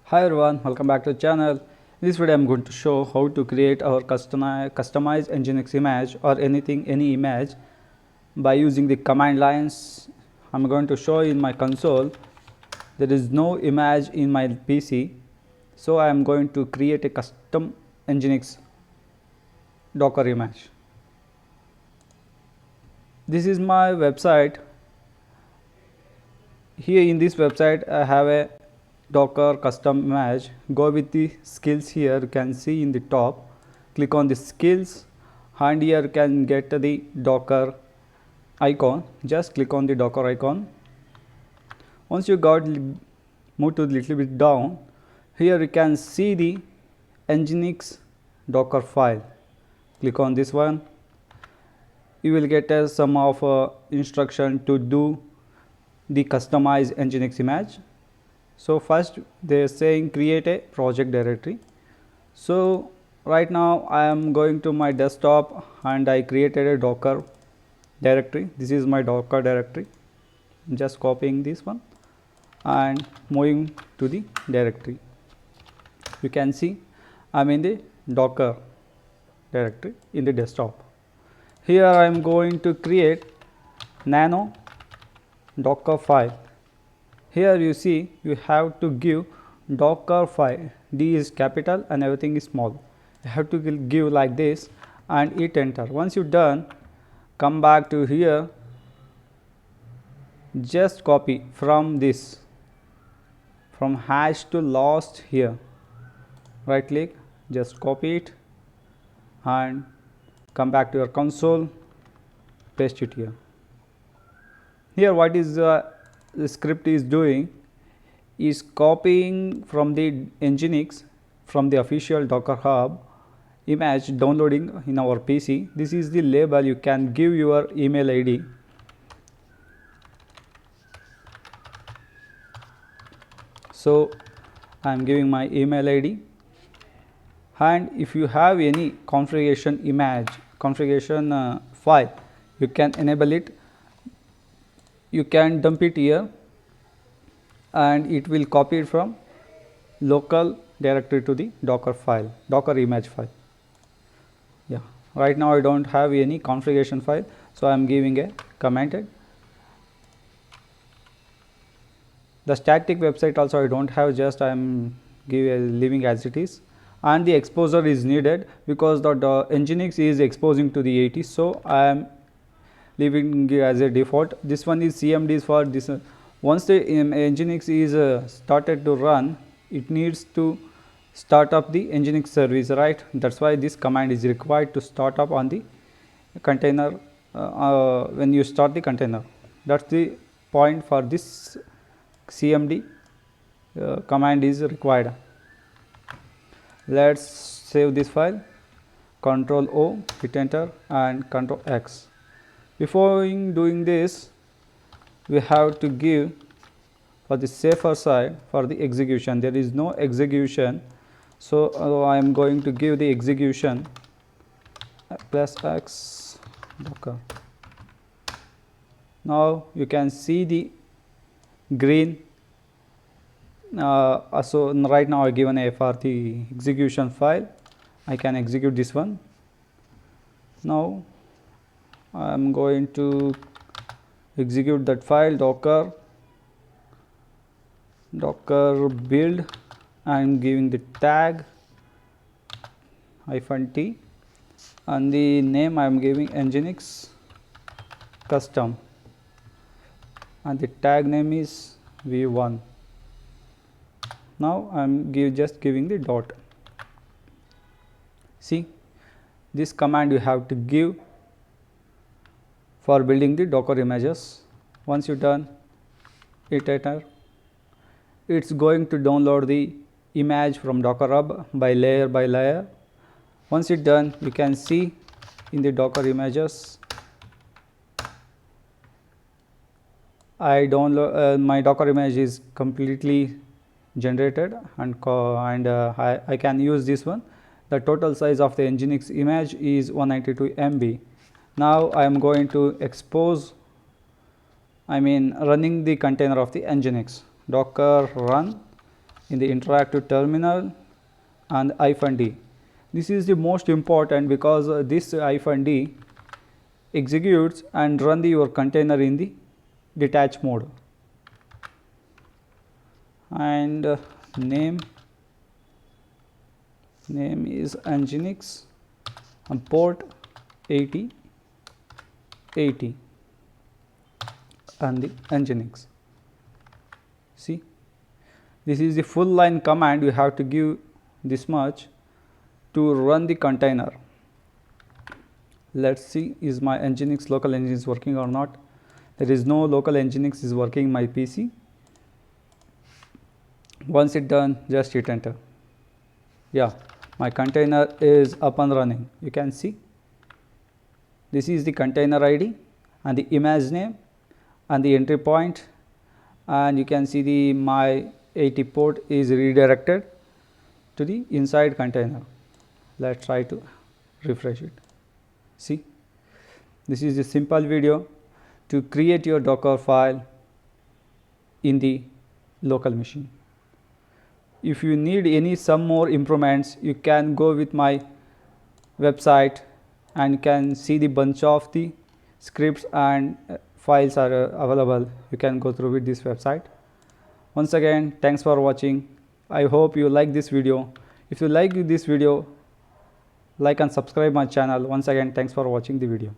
Hi everyone, welcome back to the channel. In this video I am going to show how to create our customized Nginx image or any image by using the command lines. I am going to show in my console. There is no image in my PC, so I am going to create a custom Nginx Docker image. This is my website. Here in this website I have a Docker custom image. Go with the skills. Here you can see in the top, click on the skills and here you can get the Docker icon. Just click on the Docker icon. Once you move to a little bit down, here you can see the Nginx Docker file. Click on this one. You will get some of instruction to do the customized Nginx image. So first they are saying create a project directory. So right now I am going to my desktop and I created a Docker directory. This is my Docker directory. Just copying this one and moving to the directory. You can see I am in the Docker directory in the desktop. Here I am going to create nano Docker file. Here you see you have to give Docker file. D is capital and everything is small. You have to give like this and hit enter. Once you done, come back to here. Just copy from this, from hash to last here. Right click, just copy it and come back to your console. Paste it here. Here what is the script is doing is copying from the Nginx from the official Docker Hub image downloading in our PC. This is the label. You can give your email ID. So I am giving my email ID, and if you have any configuration image configuration file, you can enable it. You can dump it here and it will copy it from local directory to the Docker file, Docker image file. Yeah, right now I don't have any configuration file, so I am giving a commented. The static website also I don't have, just I am leaving as it is, and the exposure is needed because the Nginx is exposing to the 80, so I am leaving as a default. This one is CMDs for this. Once the Nginx is started to run, it needs to start up the Nginx service, right? That's why this command is required to start up on the container when you start the container. That's the point for this CMD command is required. Let's save this file. Control O, hit enter and Control X. Before doing this, we have to give for the safer side for the execution. There is no execution, so I am going to give the execution +X Docker. Now you can see the green. So right now I given a for the execution file. I can execute this one. Now I am going to execute that file docker build. I am giving the tag -t and the name I am giving Nginx custom and the tag name is v1. Now I am just giving the dot. See, this command you have to give for building the Docker images. Once you done, hit enter. It's going to download the image from Docker Hub by layer. Once it's done, you can see in the Docker images, I download my Docker image is completely generated and I can use this one. The total size of the Nginx image is 192 MB. Now I am going to expose, running the container of the Nginx. Docker run in the interactive terminal and -d. This is the most important because this -d executes and run your container in the detached mode. And name is Nginx and port 8080 and the Nginx. See, this is the full line command. You have to give this much to run the container. Let's see, is my Nginx local Nginx working or not. There is no local Nginx is working in my PC. Once it done, just hit enter. Yeah, my container is up and running. You can see this is the container ID and the image name and the entry point, and you can see the my 80 port is redirected to the inside container. Let's try to refresh it. See, this is a simple video to create your Docker file in the local machine. If you need some more improvements, you can go with my website and you can see the bunch of the scripts and files are available. You can go through with this website. Once again, thanks for watching. I hope you like this video. If you like this video, like and subscribe my channel. Once again, thanks for watching the video.